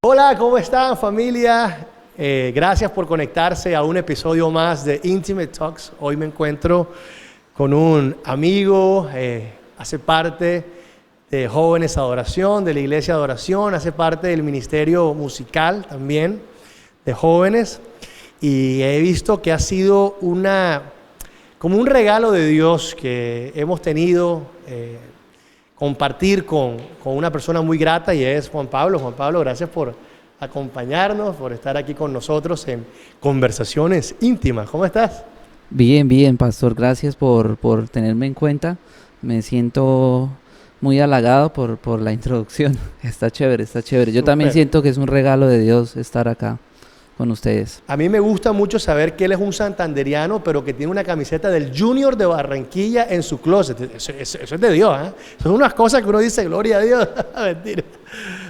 Hola, ¿cómo están, familia? Gracias por conectarse a un episodio más de Intimate Talks. Hoy me encuentro con un amigo, hace parte de Jóvenes Adoración, de la Iglesia Adoración, hace parte del ministerio musical también de jóvenes, y he visto que ha sido como un regalo de Dios que hemos tenido compartir con una persona muy grata, y es Juan Pablo. Juan Pablo, gracias por acompañarnos, por estar aquí con nosotros en Conversaciones Íntimas. ¿Cómo estás? Bien, bien, pastor, gracias por tenerme en cuenta. Me siento muy halagado por la introducción. Está chévere, está chévere. Yo también Súper. siento que es un regalo de Dios estar acá con ustedes. A mí me gusta mucho saber que él es un santanderiano, pero que tiene una camiseta del Junior de Barranquilla en su closet. Eso es de Dios, ¿eh? Son unas cosas que uno dice, gloria a Dios. Mentira.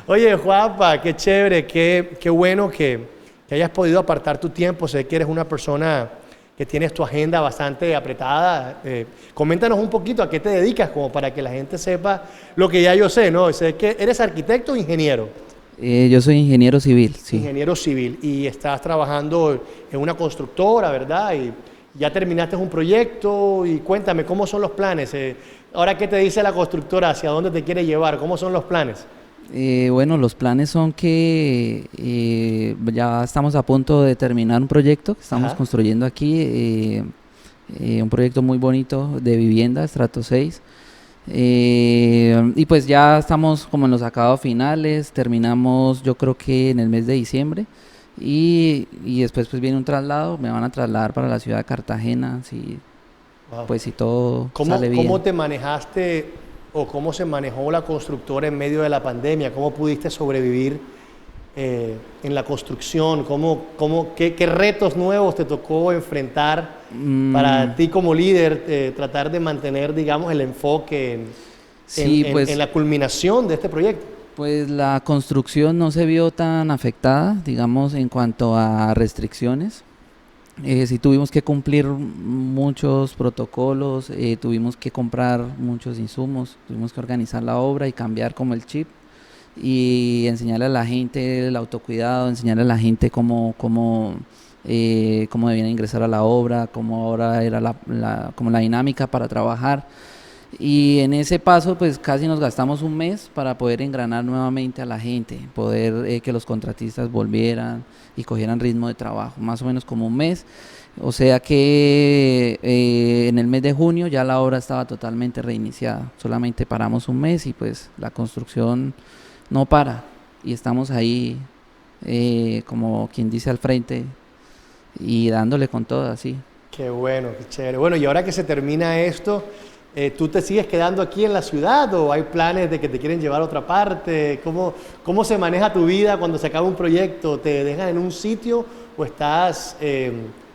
Oye, Juanpa, qué chévere, qué bueno que hayas podido apartar tu tiempo. Sé que eres una persona que tienes tu agenda bastante apretada. Coméntanos un poquito a qué te dedicas, como para que la gente sepa lo que ya yo sé, ¿no? Sé que eres arquitecto o ingeniero. Yo soy ingeniero civil, sí. Ingeniero civil, y estás trabajando en una constructora, ¿verdad? Y ya terminaste un proyecto, y cuéntame, ¿cómo son los planes? Ahora, ¿qué te dice la constructora? ¿Hacia dónde te quiere llevar? ¿Cómo son los planes? Bueno, los planes son que ya estamos a punto de terminar un proyecto que estamos Ajá. construyendo aquí, un proyecto muy bonito de vivienda, estrato 6. Y pues ya estamos como en los acabados finales, terminamos yo creo que en el mes de diciembre y después pues viene un traslado, me van a trasladar para la ciudad de Cartagena, Wow. pues si todo ¿Cómo, sale cómo bien. te manejaste o cómo se manejó la constructora en medio de la pandemia? ¿Cómo pudiste sobrevivir en la construcción? ¿Qué retos nuevos te tocó enfrentar para Mm, ti como líder, tratar de mantener, digamos, el enfoque sí, en la culminación de este proyecto? pues la construcción no se vio tan afectada, digamos, en cuanto a restricciones. Sí tuvimos que cumplir muchos protocolos, tuvimos que comprar muchos insumos, tuvimos que organizar la obra y cambiar como el chip y enseñarle a la gente el autocuidado, enseñarle a la gente cómo debían ingresar a la obra, cómo ahora era como la dinámica para trabajar. Y en ese paso pues casi nos gastamos un mes para poder engranar nuevamente a la gente, poder que los contratistas volvieran y cogieran ritmo de trabajo, más o menos como un mes. O sea que en el mes de junio ya la obra estaba totalmente reiniciada, solamente paramos un mes y pues la construcción no para y estamos ahí como quien dice al frente y dándole con todo así. Qué bueno, qué chévere. Bueno, y ahora que se termina esto, ¿tú te sigues quedando aquí en la ciudad o hay planes de que te quieren llevar a otra parte? ¿Cómo se maneja tu vida cuando se acaba un proyecto? ¿Te dejan en un sitio o estás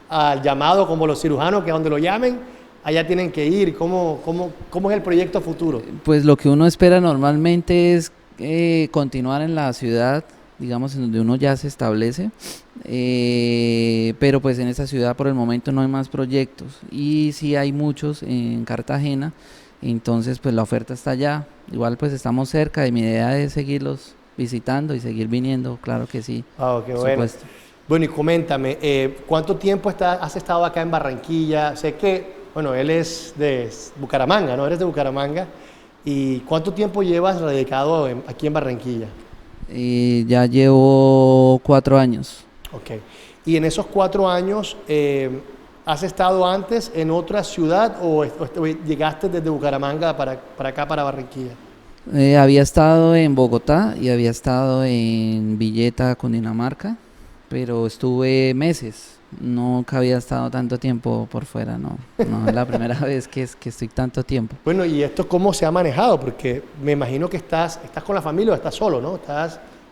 al llamado como los cirujanos, que a donde lo llamen, allá tienen que ir? ¿Cómo es el proyecto futuro? Pues lo que uno espera normalmente es continuar en la ciudad, digamos, en donde uno ya se establece, pero pues en esa ciudad por el momento no hay más proyectos y sí hay muchos en Cartagena, entonces pues la oferta está allá, igual pues estamos cerca y mi idea es seguirlos visitando y seguir viniendo, claro que sí, Ah, qué por bueno. supuesto. Bueno, y coméntame, ¿cuánto tiempo has estado acá en Barranquilla? Sé que, bueno, él es de Bucaramanga, ¿no? Eres de Bucaramanga. ¿Y cuánto tiempo llevas radicado aquí en Barranquilla? Ya llevo 4 años. Ok. Y en esos 4 años, ¿has estado antes en otra ciudad o llegaste desde Bucaramanga para acá, para Barranquilla? Había estado en Bogotá y había estado en Villeta, Cundinamarca, pero estuve meses. Nunca había estado tanto tiempo por fuera, no es la primera vez que estoy tanto tiempo. Bueno, ¿y esto cómo se ha manejado? Porque me imagino que estás con la familia o estás solo, ¿no?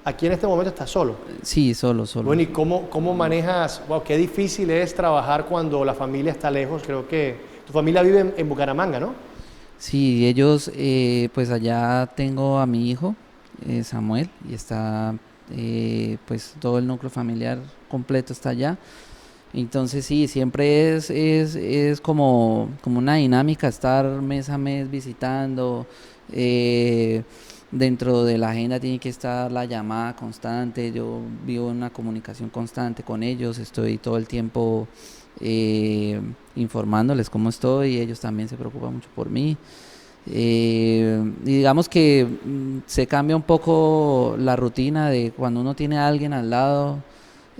Aquí en este momento estás solo. Sí, solo, solo. Bueno, ¿y cómo manejas? Wow, qué difícil es trabajar cuando la familia está lejos. Creo que tu familia vive en Bucaramanga, ¿no? Sí, ellos, pues allá tengo a mi hijo, Samuel, y está, pues todo el núcleo familiar completo está allá. Entonces sí, siempre es como una dinámica estar mes a mes visitando. eh, dentro de la agenda tiene que estar la llamada constante, yo vivo una comunicación constante con ellos, estoy todo el tiempo informándoles cómo estoy, y ellos también se preocupan mucho por mí. Y digamos que se cambia un poco la rutina de cuando uno tiene a alguien al lado.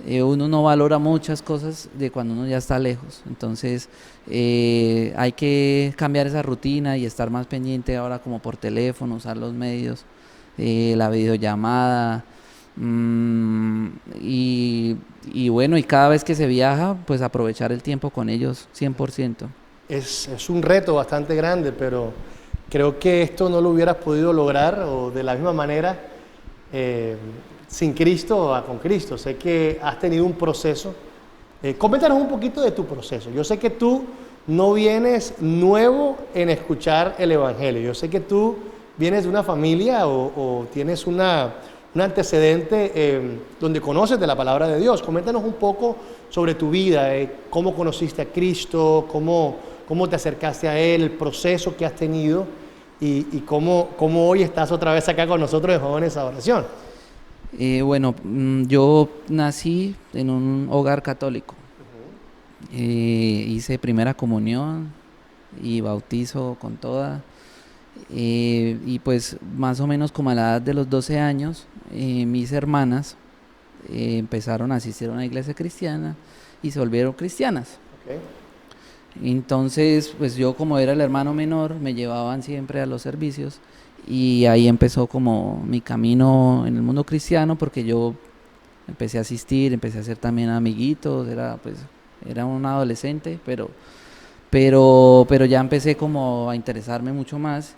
Uno no valora muchas cosas de cuando uno ya está lejos, entonces hay que cambiar esa rutina y estar más pendiente ahora como por teléfono, usar los medios, la videollamada, y bueno, y cada vez que se viaja, pues aprovechar el tiempo con ellos 100%. Es un reto bastante grande, pero creo que esto no lo hubieras podido lograr o de la misma manera sin Cristo o con Cristo. Sé que has tenido un proceso. Coméntanos un poquito de tu proceso. Yo sé que tú no vienes nuevo en escuchar el Evangelio. Yo sé que tú vienes de una familia o tienes un antecedente donde conoces de la palabra de Dios. Coméntanos un poco sobre tu vida, cómo conociste a Cristo, cómo te acercaste a Él, el proceso que has tenido y cómo hoy estás otra vez acá con nosotros de Jóvenes a Oración. Bueno, yo nací en un hogar católico. Hice primera comunión y bautizo con toda. Y pues más o menos como a la edad de los 12 años, mis hermanas empezaron a asistir a una iglesia cristiana y se volvieron cristianas. Okay. Entonces, pues yo como era el hermano menor, me llevaban siempre a los servicios. Y ahí empezó como mi camino en el mundo cristiano, porque yo empecé a asistir, empecé a hacer también amiguitos, era un adolescente, pero ya empecé como a interesarme mucho más,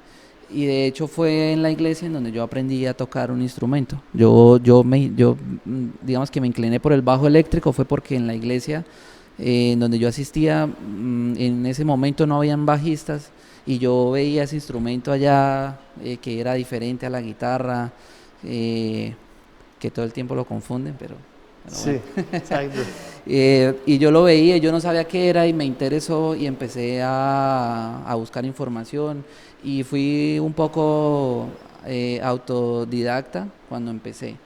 y de hecho fue en la iglesia en donde yo aprendí a tocar un instrumento. Digamos que me incliné por el bajo eléctrico, fue porque en la iglesia en donde yo asistía, en ese momento no habían bajistas, y yo veía ese instrumento allá que era diferente a la guitarra, que todo el tiempo lo confunden, pero sí, bueno. exacto. Y yo lo veía, yo no sabía qué era y me interesó y empecé a buscar información, y fui un poco autodidacta cuando empecé.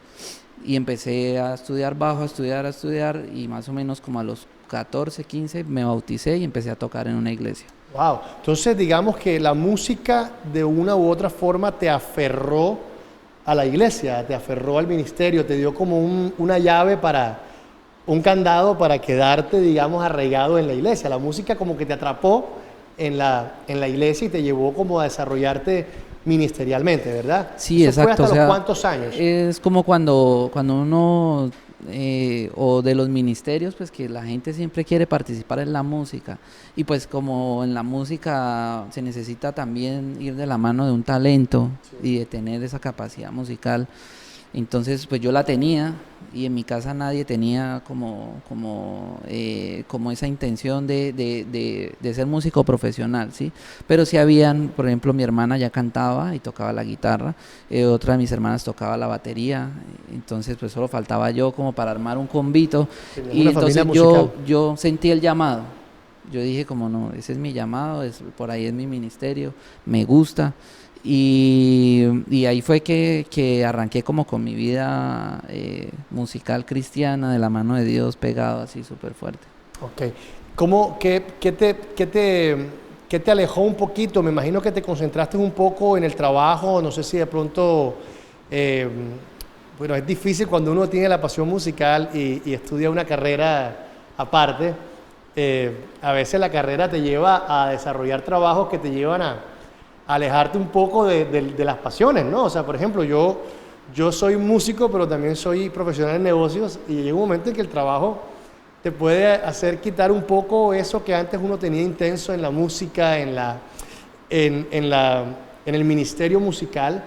Y empecé a estudiar bajo, a estudiar, y más o menos como a los 14, 15 me bauticé y empecé a tocar en una iglesia. Wow. Entonces, digamos que la música de una u otra forma te aferró a la iglesia, te aferró al ministerio, te dio como una llave un candado para quedarte, digamos, arraigado en la iglesia. La música como que te atrapó en la iglesia y te llevó como a desarrollarte ministerialmente, ¿verdad? Sí, ¿Eso exacto. fue hasta los cuántos años? Es como cuando uno, o de los ministerios, pues que la gente siempre quiere participar en la música, y pues como en la música se necesita también ir de la mano de un talento, sí, y de tener esa capacidad musical. Entonces, pues yo la tenía, y en mi casa nadie tenía como esa intención de ser músico profesional, ¿sí? Pero sí habían, por ejemplo, mi hermana ya cantaba y tocaba la guitarra, otra de mis hermanas tocaba la batería, entonces pues solo faltaba yo como para armar un convito, y entonces yo sentí el llamado. Yo dije como no, ese es mi llamado, por ahí es mi ministerio, me gusta. Y ahí fue que arranqué como con mi vida musical cristiana, de la mano de Dios, pegado así súper fuerte. Ok. ¿Qué te alejó un poquito? Me imagino que te concentraste un poco en el trabajo, no sé si de pronto, bueno, es difícil cuando uno tiene la pasión musical y estudia una carrera aparte. A veces la carrera te lleva a desarrollar trabajos que te llevan a alejarte un poco de las pasiones, ¿no? O sea, por ejemplo, yo soy músico, pero también soy profesional en negocios, y llega un momento en que el trabajo te puede hacer quitar un poco eso que antes uno tenía intenso en la música, en el ministerio musical.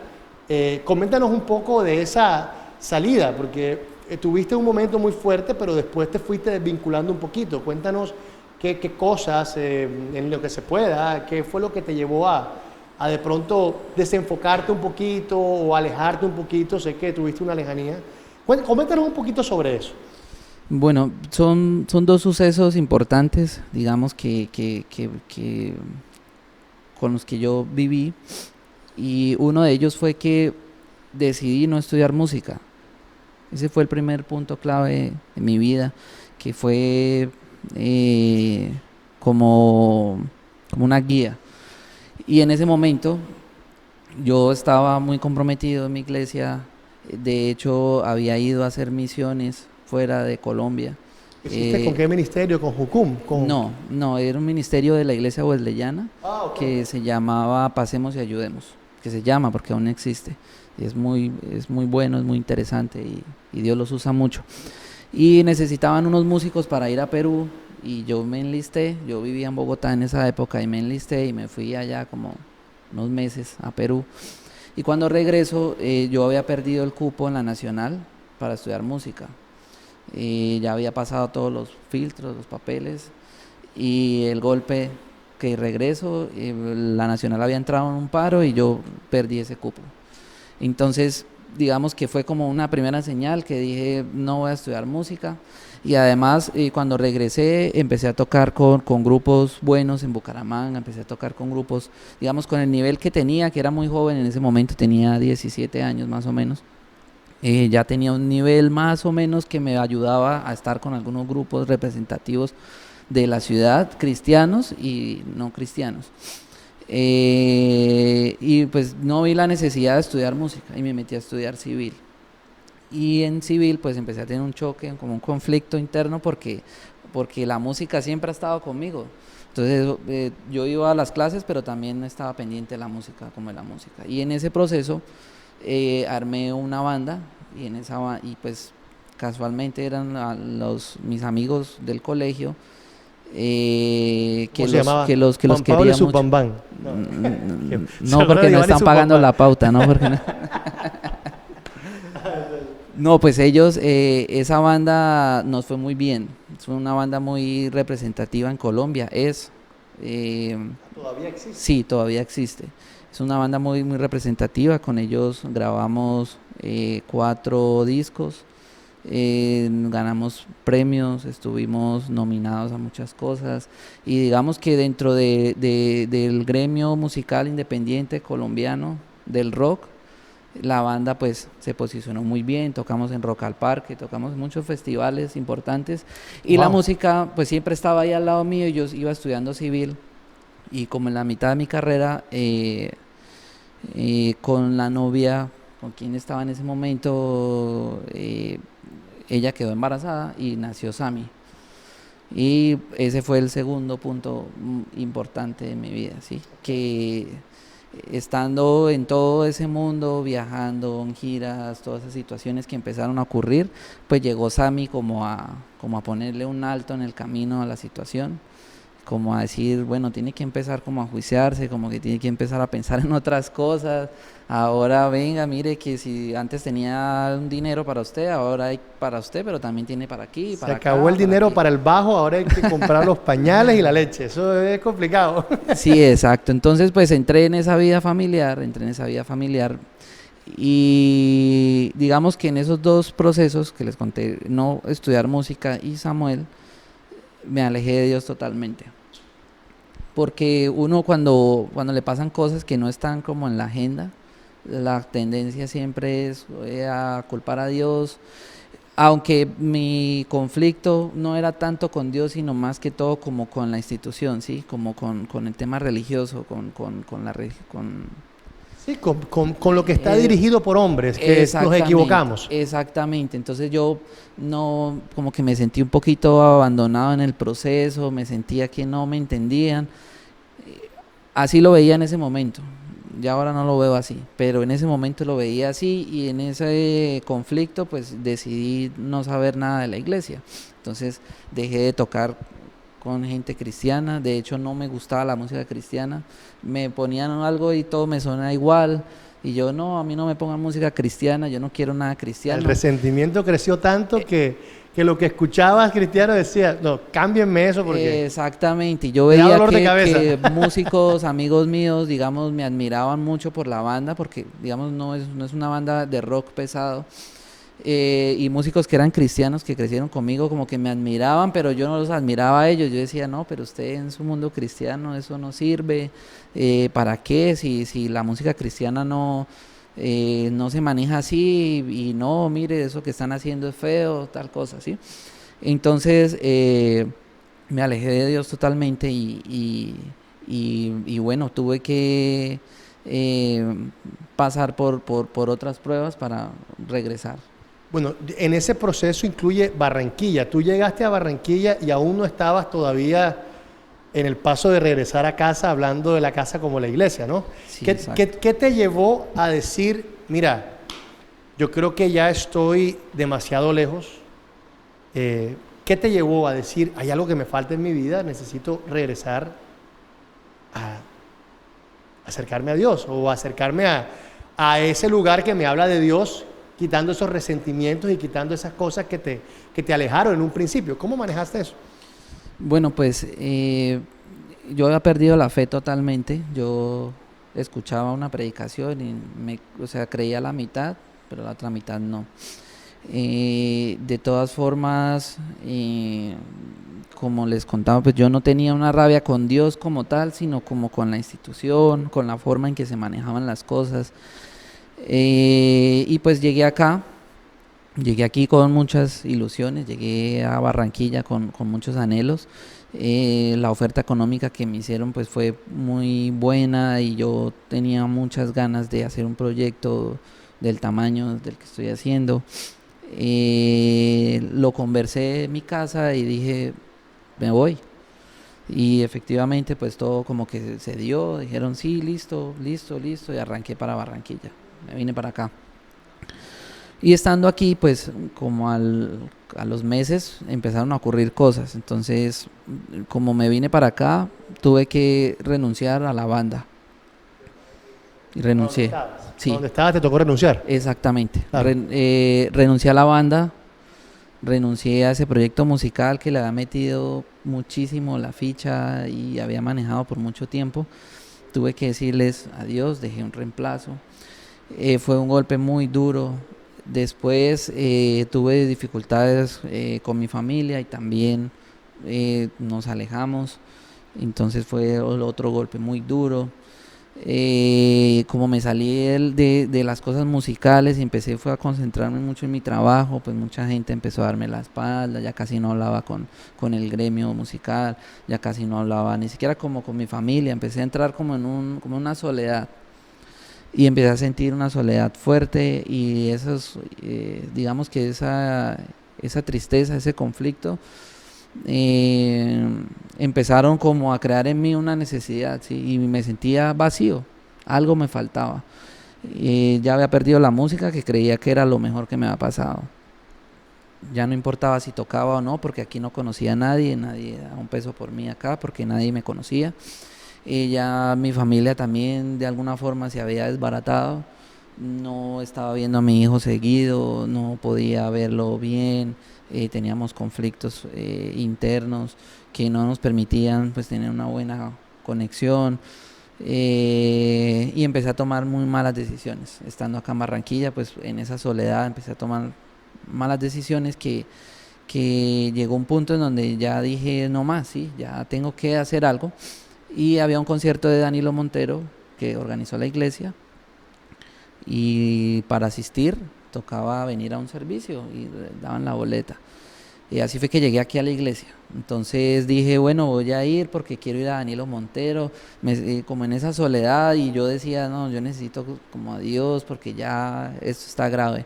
Coméntanos un poco de esa salida, porque tuviste un momento muy fuerte, pero después te fuiste desvinculando un poquito. Cuéntanos qué cosas, en lo que se pueda, qué fue lo que te llevó a de pronto desenfocarte un poquito o alejarte un poquito. Sé que tuviste una lejanía. Coméntanos un poquito sobre eso. Bueno, son dos sucesos importantes, digamos, que con los que yo viví, y uno de ellos fue que decidí no estudiar música. Ese fue el primer punto clave en mi vida, que fue como una guía. Y en ese momento yo estaba muy comprometido en mi iglesia. De hecho, había ido a hacer misiones fuera de Colombia. ¿Hiciste con qué ministerio? ¿Con Jucum? No, era un ministerio de la iglesia wesleyana Ok. que se llamaba Pasemos y Ayudemos, que se llama porque aún existe. Y es muy bueno, es muy interesante y Dios los usa mucho. Y necesitaban unos músicos para ir a Perú y yo me enlisté. Yo vivía en Bogotá en esa época y me enlisté y me fui allá como unos meses a Perú. Y cuando regreso, yo había perdido el cupo en la Nacional para estudiar música. Ya había pasado todos los filtros, los papeles, y el golpe que regreso, la Nacional había entrado en un paro y yo perdí ese cupo. Entonces, digamos que fue como una primera señal que dije, no voy a estudiar música. Y además, cuando regresé, empecé a tocar con grupos buenos en Bucaramanga, empecé a tocar con grupos, digamos, con el nivel que tenía, que era muy joven, en ese momento tenía 17 años más o menos. Ya tenía un nivel más o menos que me ayudaba a estar con algunos grupos representativos de la ciudad, cristianos y no cristianos. Y pues no vi la necesidad de estudiar música y me metí a estudiar civil. Y en civil pues empecé a tener un choque, como un conflicto interno porque la música siempre ha estado conmigo. Entonces yo iba a las clases pero también estaba pendiente de la música, como de la música. Y en ese proceso armé una banda y pues casualmente eran mis amigos del colegio ¿Cómo se llamaba? que los Juan Pablo quería y su mucho. Pambán. No, porque no están pagando la pauta, ¿no? Porque no. No, pues ellos, esa banda nos fue muy bien. Es una banda muy representativa en Colombia. ¿Todavía existe? Sí, todavía existe. Es una banda muy representativa. Con ellos grabamos 4 discos. Ganamos premios, estuvimos nominados a muchas cosas y digamos que dentro del gremio musical independiente colombiano del rock, la banda pues se posicionó muy bien, tocamos en Rock al Parque, tocamos en muchos festivales importantes y la música pues siempre estaba ahí al lado mío. Yo iba estudiando civil y como en la mitad de mi carrera con la novia con quien estaba en ese momento, ella quedó embarazada y nació Sammy. Y ese fue el segundo punto importante de mi vida, ¿sí? Que estando en todo ese mundo, viajando en giras, todas esas situaciones que empezaron a ocurrir, pues llegó Sammy como a ponerle un alto en el camino a la situación, como a decir, bueno, tiene que empezar como a juiciarse, como que tiene que empezar a pensar en otras cosas. Ahora venga, mire que si antes tenía un dinero para usted, ahora hay para usted, pero también tiene para aquí, para acá. Se acabó el dinero aquí. para el bajo, ahora hay que comprar los pañales y la leche. Eso es complicado. Sí, exacto. Entonces, pues entré en esa vida familiar y digamos que en esos 2 procesos que les conté, no estudiar música y Samuel, me alejé de Dios totalmente. Porque uno cuando le pasan cosas que no están como en la agenda, la tendencia siempre es a culpar a Dios, aunque mi conflicto no era tanto con Dios, sino más que todo como con la institución, ¿sí? Como con el tema religioso, Sí, con lo que está dirigido por hombres, que nos equivocamos. Exactamente, entonces yo no, como que me sentí un poquito abandonado en el proceso, me sentía que no me entendían. Así lo veía en ese momento, ya ahora no lo veo así, pero en ese momento lo veía así y en ese conflicto pues decidí no saber nada de la iglesia. Entonces dejé de tocar con gente cristiana, de hecho no me gustaba la música cristiana, me ponían algo y todo me sonaba igual y yo no, a mí no me pongan música cristiana, yo no quiero nada cristiano. El resentimiento creció tanto que lo que escuchabas cristiano decía, no, cámbienme eso porque... Exactamente, y yo veía que músicos, amigos míos, digamos, me admiraban mucho por la banda, porque, digamos, no es una banda de rock pesado, y músicos que eran cristianos, que crecieron conmigo, como que me admiraban, pero yo no los admiraba a ellos, yo decía, no, pero usted en su mundo cristiano, eso no sirve, ¿para qué? Si la música cristiana no no se maneja así y no, mire, eso que están haciendo es feo, tal cosa, ¿sí? Entonces me alejé de Dios totalmente y bueno, tuve que pasar por otras pruebas para regresar. Bueno, en ese proceso incluye Barranquilla. Tú llegaste a Barranquilla y aún no estabas todavía en el paso de regresar a casa, hablando de la casa como la iglesia, ¿no? Sí, ¿Qué te llevó a decir, mira, yo creo que ya estoy demasiado lejos? ¿Qué te llevó a decir, hay algo que me falta en mi vida, necesito regresar a acercarme a Dios o acercarme a ese lugar que me habla de Dios, quitando esos resentimientos y quitando esas cosas que te alejaron en un principio? ¿Cómo manejaste eso? Bueno, pues yo había perdido la fe totalmente. Yo escuchaba una predicación y o sea, creía la mitad, pero la otra mitad no. De todas formas, como les contaba, pues yo no tenía una rabia con Dios como tal, sino como con la institución, con la forma en que se manejaban las cosas. Y pues llegué aquí con muchas ilusiones, llegué a Barranquilla con muchos anhelos. La oferta económica que me hicieron pues fue muy buena y yo tenía muchas ganas de hacer un proyecto del tamaño del que estoy haciendo. Lo conversé en mi casa y dije, me voy. Y efectivamente pues todo como que se dio, dijeron sí, listo, listo, listo, y arranqué para Barranquilla, me vine para acá. Y estando aquí, pues como a los meses empezaron a ocurrir cosas. Entonces, como me vine para acá, tuve que renunciar a la banda. Y renuncié. Sí, ¿Dónde estabas? Te tocó renunciar. exactamente. Claro. Renuncié a la banda, renuncié a ese proyecto musical que le había metido muchísimo la ficha y había manejado por mucho tiempo. Tuve que decirles adiós, dejé un reemplazo. Fue un golpe muy duro. Después tuve dificultades con mi familia y también nos alejamos. Entonces fue otro golpe muy duro. Como me salí de las cosas musicales y fue a concentrarme mucho en mi trabajo, pues mucha gente empezó a darme la espalda, ya casi no hablaba con el gremio musical, ya casi no hablaba ni siquiera como con mi familia, empecé a entrar como en una soledad. Y empecé a sentir una soledad fuerte y digamos que esa tristeza, ese conflicto, empezaron como a crear en mí una necesidad, ¿sí? Y me sentía vacío, algo me faltaba. Ya había perdido la música, que creía que era lo mejor que me había pasado. Ya no importaba si tocaba o no, porque aquí no conocía a nadie daba un peso por mí acá, porque nadie me conocía. Ya mi familia también de alguna forma se había desbaratado, no estaba viendo a mi hijo seguido, no podía verlo bien, teníamos conflictos internos que no nos permitían pues tener una buena conexión, y empecé a tomar muy malas decisiones. Estando acá en Barranquilla, pues en esa soledad empecé a tomar malas decisiones que llegó un punto en donde ya dije no más, ¿sí? Ya tengo que hacer algo. Y había un concierto de Danilo Montero que organizó la iglesia y para asistir tocaba venir a un servicio y daban la boleta. Y así fue que llegué aquí a la iglesia. Entonces dije, bueno, voy a ir porque quiero ir a Danilo Montero, como en esa soledad, y yo decía, no, yo necesito como a Dios porque ya esto está grave.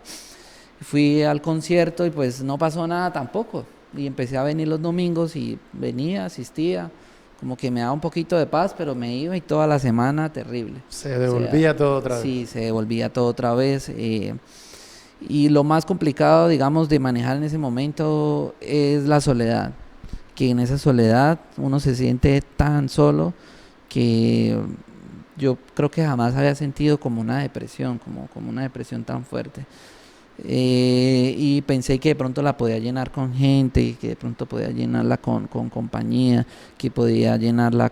Fui al concierto y pues no pasó nada tampoco. Y empecé a venir los domingos y venía, asistía. Como que me daba un poquito de paz, pero me iba y toda la semana terrible. Se devolvía todo otra vez. Sí, se devolvía todo otra vez. Y lo más complicado, digamos, de manejar en ese momento es la soledad. Que en esa soledad uno se siente tan solo que yo creo que jamás había sentido como una depresión, como una depresión tan fuerte. Y pensé que de pronto la podía llenar con gente, que de pronto podía llenarla con compañía, que podía llenarla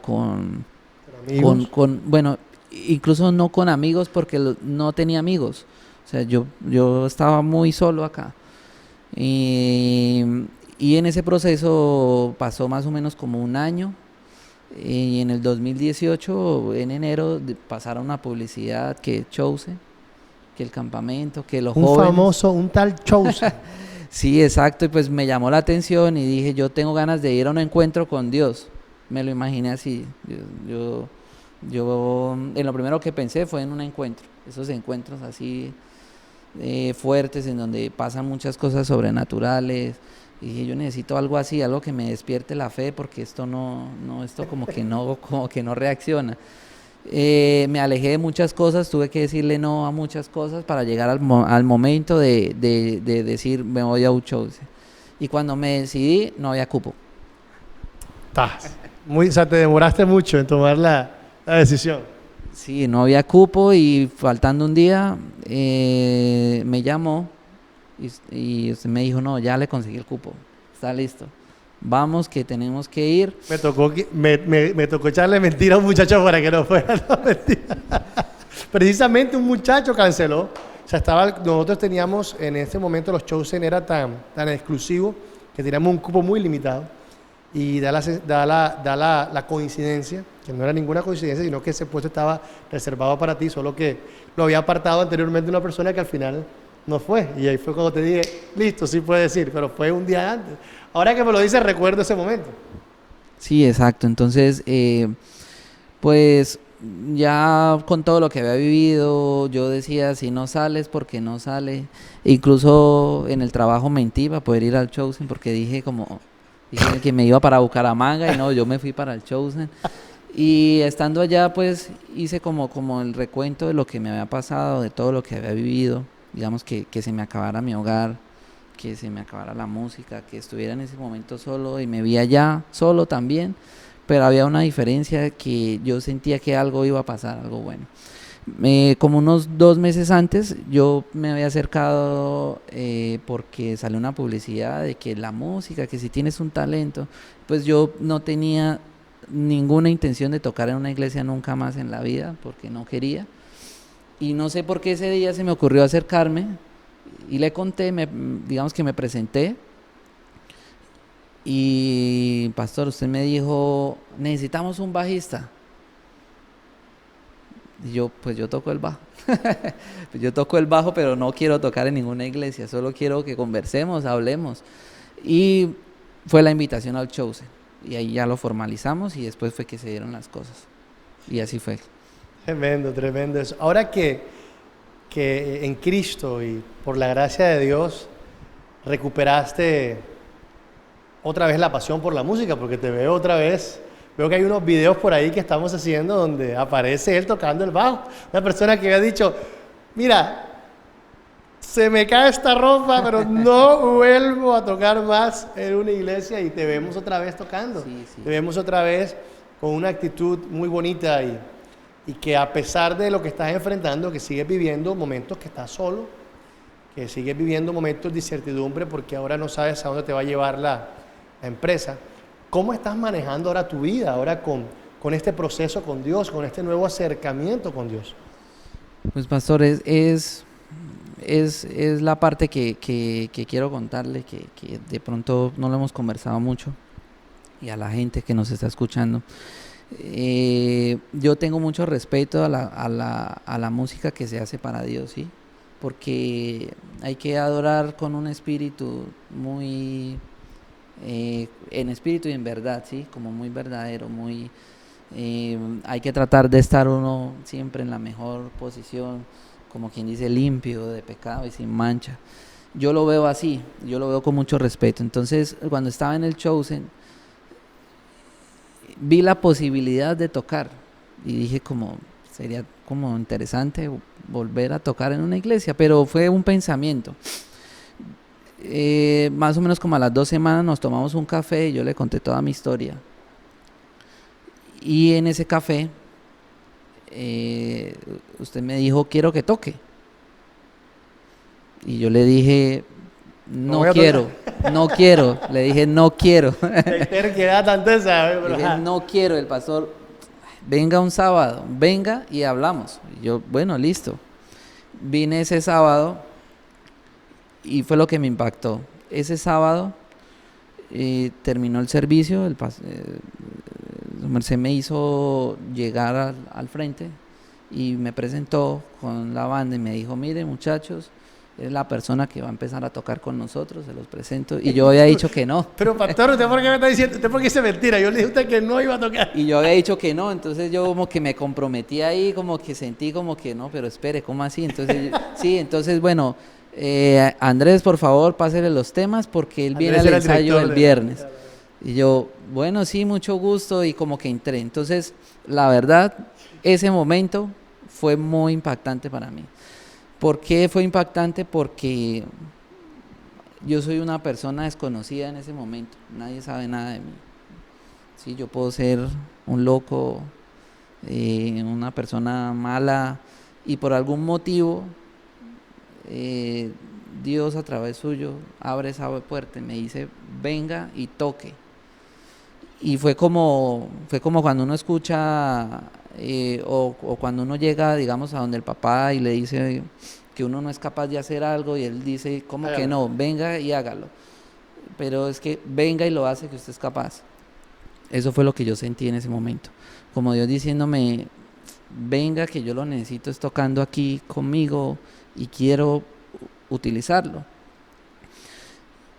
Amigos. bueno, incluso no con amigos porque no tenía amigos. O sea, yo estaba muy solo acá. Y, y en ese proceso pasó más o menos como un año. Y en el 2018, en enero, pasaron una publicidad que Chose, que el campamento, que los Un jóvenes. famoso, un tal Chosen. Sí, exacto, y pues me llamó la atención y dije, yo tengo ganas de ir a un encuentro con Dios. Me lo imaginé así. Yo en lo primero que pensé fue en un encuentro, esos encuentros así fuertes en donde pasan muchas cosas sobrenaturales. Y dije, yo necesito algo así, algo que me despierte la fe, porque esto esto como que no reacciona. Me alejé de muchas cosas, tuve que decirle no a muchas cosas para llegar al momento de decir me voy a un show. Y cuando me decidí, no había cupo. O sea, te demoraste mucho en tomar la decisión. Sí, no había cupo y faltando un día me llamó y usted me dijo, no, ya le conseguí el cupo, está listo. Vamos, que tenemos que ir. Me tocó echarle mentira a un muchacho para que no fuera. No, mentira. Precisamente un muchacho canceló. O sea, nosotros teníamos en ese momento los Chosen era tan exclusivo que teníamos un cupo muy limitado. Y da la coincidencia, que no era ninguna coincidencia, sino que ese puesto estaba reservado para ti, solo que lo había apartado anteriormente una persona que al final no fue. Y ahí fue cuando te dije, listo, sí puedes ir, pero fue un día antes. Ahora que me lo dices, recuerdo ese momento. Sí, exacto. Entonces, pues ya con todo lo que había vivido, yo decía, si no sales, ¿por qué no sale? Incluso en el trabajo mentí para poder ir al Chosen, porque dije que me iba para Bucaramanga y no, yo me fui para el Chosen. Y estando allá, pues hice como el recuento de lo que me había pasado, de todo lo que había vivido. Digamos que se me acabara mi hogar, que se me acabara la música, que estuviera en ese momento solo y me vi allá solo también, pero había una diferencia que yo sentía que algo iba a pasar, algo bueno. Como unos 2 meses antes yo me había acercado porque salió una publicidad de que la música, que si tienes un talento, pues yo no tenía ninguna intención de tocar en una iglesia nunca más en la vida porque no quería. Y no sé por qué ese día se me ocurrió acercarme y le conté, digamos que me presenté y pastor, usted me dijo, necesitamos un bajista. Y pues yo toco el bajo. Pues yo toco el bajo, pero no quiero tocar en ninguna iglesia, solo quiero que conversemos, hablemos. Y fue la invitación al Chosen. Y ahí ya lo formalizamos y después fue que se dieron las cosas. Y así fue. Tremendo, tremendo eso. Ahora que en Cristo y por la gracia de Dios recuperaste otra vez la pasión por la música, porque te veo otra vez, veo que hay unos videos por ahí que estamos haciendo donde aparece él tocando el bajo. Una persona que había dicho, mira, se me cae esta ropa, pero no vuelvo a tocar más en una iglesia, y te vemos otra vez tocando. Sí, sí. Te vemos otra vez con una actitud muy bonita y que a pesar de lo que estás enfrentando, que sigues viviendo momentos que estás solo, que sigues viviendo momentos de incertidumbre porque ahora no sabes a dónde te va a llevar la empresa. ¿Cómo estás manejando ahora tu vida, ahora con este proceso con Dios, con este nuevo acercamiento con Dios? Pues pastor, es la parte que quiero contarle, que de pronto no lo hemos conversado mucho, y a la gente que nos está escuchando. Yo tengo mucho respeto a la música que se hace para Dios, ¿sí? Porque hay que adorar con un espíritu muy, en espíritu y en verdad, ¿sí? Como muy verdadero, muy... hay que tratar de estar uno siempre en la mejor posición, como quien dice, limpio de pecado y sin mancha. Yo lo veo así, yo lo veo con mucho respeto. Entonces, cuando estaba en el Chosen, vi la posibilidad de tocar y dije sería como interesante volver a tocar en una iglesia, pero fue un pensamiento. Más o menos como a las 2 semanas nos tomamos un café y yo le conté toda mi historia. Y en ese café usted me dijo, quiero que toque. Y yo le dije, no quiero. Le dije, no quiero. Terquedad tanto esa, Le dije, no quiero. El pastor, venga un sábado, venga y hablamos. Y yo, bueno, listo. Vine ese sábado y fue lo que me impactó. Ese sábado terminó el servicio, el Merced me hizo llegar al frente y me presentó con la banda y me dijo, miren muchachos, es la persona que va a empezar a tocar con nosotros, se los presento. Y yo había dicho que no. Pero pastor, ¿usted por qué me está diciendo? ¿Usted por qué dice mentira? Yo le dije a usted que no iba a tocar. Y yo había dicho que no, entonces yo como que me comprometí ahí, como que sentí como que no, pero espere, ¿cómo así? Entonces, sí, entonces bueno, Andrés, por favor, pásele los temas porque él viene al ensayo el viernes. Y yo, bueno, sí, mucho gusto, y como que entré. Entonces, la verdad, ese momento fue muy impactante para mí. ¿Por qué fue impactante? Porque yo soy una persona desconocida en ese momento, nadie sabe nada de mí. Sí, yo puedo ser un loco, una persona mala, y por algún motivo Dios a través suyo abre esa puerta y me dice, venga y toque. Y fue como cuando uno escucha o cuando uno llega, digamos, a donde el papá y le dice que uno no es capaz de hacer algo y él dice, ¿cómo que no? Venga y hágalo. Pero es que venga y lo hace, que usted es capaz. Eso fue lo que yo sentí en ese momento. Como Dios diciéndome, venga, que yo lo necesito, es tocando aquí conmigo y quiero utilizarlo.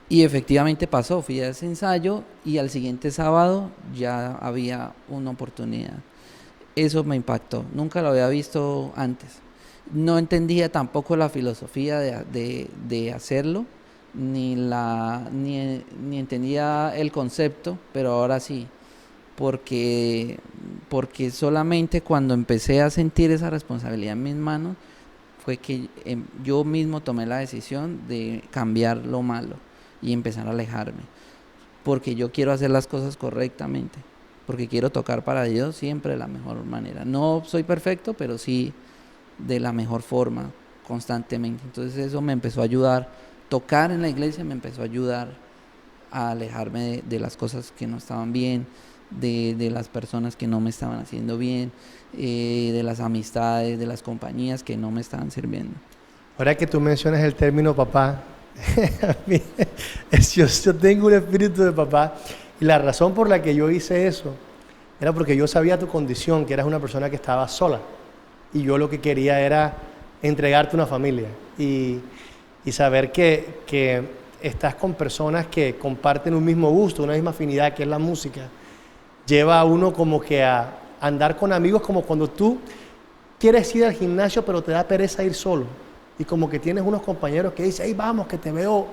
Y efectivamente pasó, fui a ese ensayo y al siguiente sábado ya había una oportunidad. Eso me impactó, nunca lo había visto antes. No entendía tampoco la filosofía de hacerlo, ni entendía el concepto, pero ahora sí, porque solamente cuando empecé a sentir esa responsabilidad en mis manos, fue que yo mismo tomé la decisión de cambiar lo malo y empezar a alejarme, porque yo quiero hacer las cosas correctamente, porque quiero tocar para Dios siempre de la mejor manera. No soy perfecto, pero sí de la mejor forma, constantemente. Entonces eso me empezó a ayudar, tocar en la iglesia me empezó a ayudar a alejarme de las cosas que no estaban bien, de las personas que no me estaban haciendo bien, de las amistades, de las compañías que no me estaban sirviendo. Ahora que tú mencionas el término papá, yo tengo un espíritu de papá, y la razón por la que yo hice eso era porque yo sabía tu condición, que eras una persona que estaba sola, y yo lo que quería era entregarte una familia y saber que estás con personas que comparten un mismo gusto, una misma afinidad, que es la música. Lleva a uno como que a andar con amigos, como cuando tú quieres ir al gimnasio pero te da pereza ir solo, y como que tienes unos compañeros que dicen, hey, vamos, que te veo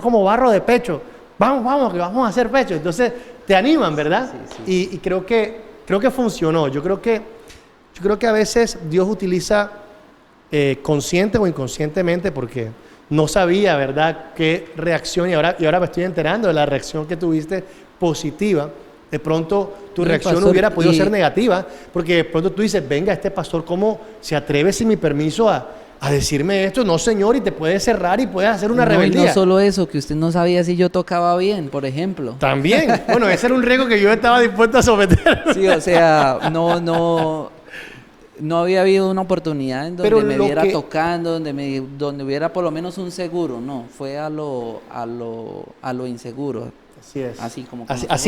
como barro de pecho, vamos, que vamos a hacer pecho. Entonces te animan, ¿verdad? Sí. Y creo que funcionó. Yo creo que a veces Dios utiliza consciente o inconscientemente, porque no sabía, ¿verdad?, qué reacción, y ahora me estoy enterando de la reacción que tuviste positiva. De pronto tu reacción pastor, hubiera podido ser negativa, porque de pronto tú dices, venga, este pastor, ¿cómo se atreve sin mi permiso a decirme esto? No, señor, y te puede cerrar y puedes hacer una rebeldía. Y no solo eso, que usted no sabía si yo tocaba bien, por ejemplo. También, bueno, ese era un riesgo que yo estaba dispuesto a someter. Sí, o sea, no había habido una oportunidad en donde me viera tocando, donde hubiera por lo menos un seguro, no, fue a lo inseguro. Así es. A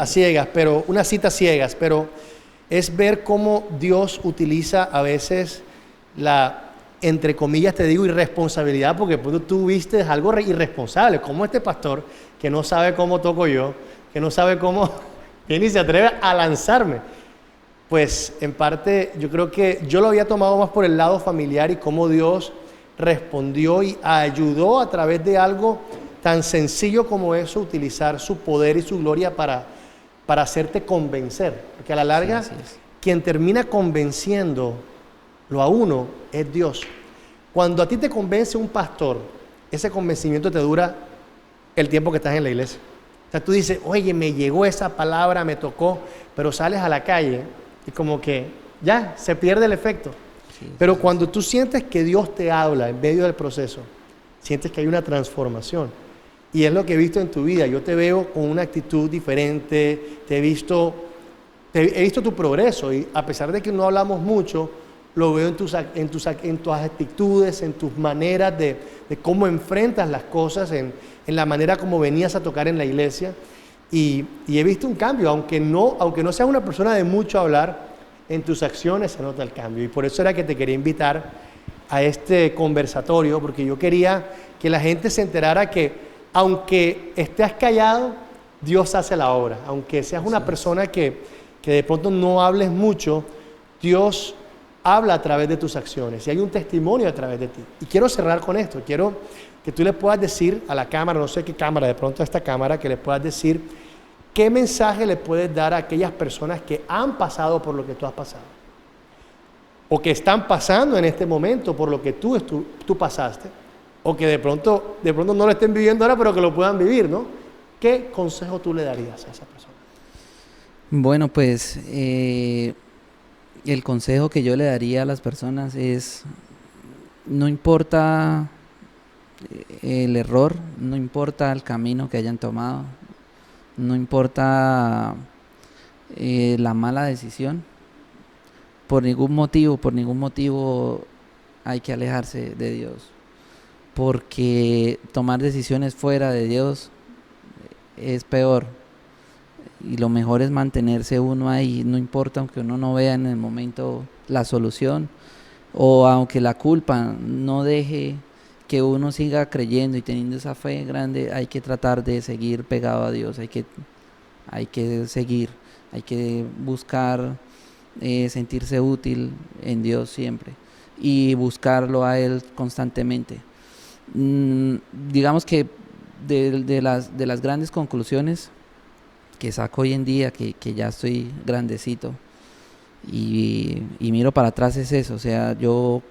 ciegas, pero una cita ciegas, pero es ver cómo Dios utiliza a veces la, entre comillas te digo, irresponsabilidad, porque tú viste algo irresponsable, como este pastor que no sabe cómo toco yo, que no sabe cómo, que ni se atreve a lanzarme. Pues en parte yo creo que yo lo había tomado más por el lado familiar y cómo Dios respondió y ayudó a través de algo tan sencillo como eso, utilizar su poder y su gloria para hacerte convencer. Porque a la larga, quien termina convenciéndolo a uno es Dios. Cuando a ti te convence un pastor, ese convencimiento te dura el tiempo que estás en la iglesia. O sea, tú dices, oye, me llegó esa palabra, me tocó, pero sales a la calle y como que ya, se pierde el efecto. Pero cuando tú sientes que Dios te habla en medio del proceso, sientes que hay una transformación. Y es lo que he visto en tu vida. Yo te veo con una actitud diferente, he visto tu progreso, y a pesar de que no hablamos mucho, lo veo en tus actitudes, en tus maneras de cómo enfrentas las cosas, en la manera como venías a tocar en la iglesia. Y he visto un cambio, aunque no seas una persona de mucho hablar, en tus acciones se nota el cambio. Y por eso era que te quería invitar a este conversatorio, porque yo quería que la gente se enterara que aunque estés callado, Dios hace la obra. Aunque seas una persona que de pronto no hables mucho, Dios habla a través de tus acciones y hay un testimonio a través de ti. Y quiero cerrar con esto. Quiero que tú le puedas decir a la cámara, no sé qué cámara, de pronto a esta cámara, que le puedas decir qué mensaje le puedes dar a aquellas personas que han pasado por lo que tú has pasado o que están pasando en este momento por lo que tú pasaste, o que de pronto no lo estén viviendo ahora, pero que lo puedan vivir, ¿no? ¿Qué consejo tú le darías a esa persona? Bueno, pues el consejo que yo le daría a las personas es, no importa el error, no importa el camino que hayan tomado, no importa la mala decisión, por ningún motivo hay que alejarse de Dios, porque tomar decisiones fuera de Dios es peor. Y lo mejor es mantenerse uno ahí, no importa aunque uno no vea en el momento la solución, o aunque la culpa no deje que uno siga creyendo y teniendo esa fe grande, hay que tratar de seguir pegado a Dios, hay que seguir, hay que buscar sentirse útil en Dios siempre y buscarlo a Él constantemente. Digamos que de las grandes conclusiones que saco hoy en día, que ya estoy grandecito y miro para atrás, es eso. O sea, yo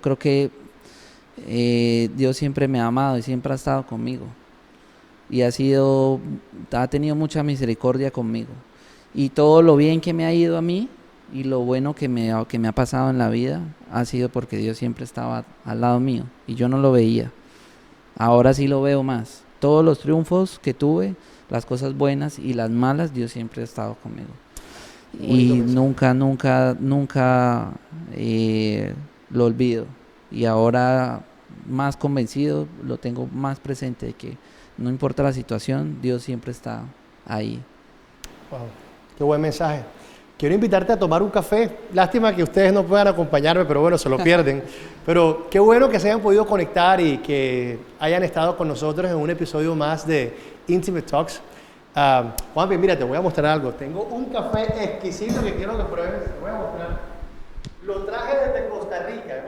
creo que Dios siempre me ha amado y siempre ha estado conmigo y ha tenido mucha misericordia conmigo, y todo lo bien que me ha ido a mí y lo bueno que me ha pasado en la vida ha sido porque Dios siempre estaba al lado mío y yo no lo veía. Ahora sí lo veo más. Todos los triunfos que tuve, las cosas buenas y las malas, Dios siempre ha estado conmigo. Y nunca lo olvido. Y ahora más convencido, lo tengo más presente de que no importa la situación, Dios siempre está ahí. Wow, qué buen mensaje. Quiero invitarte a tomar un café. Lástima que ustedes no puedan acompañarme, pero bueno, se lo pierden. Pero qué bueno que se hayan podido conectar y que hayan estado con nosotros en un episodio más de Intimate Talks. Juanpi, mira, te voy a mostrar algo. Tengo un café exquisito que quiero que pruebes. Te voy a mostrar. Lo traje desde Costa Rica.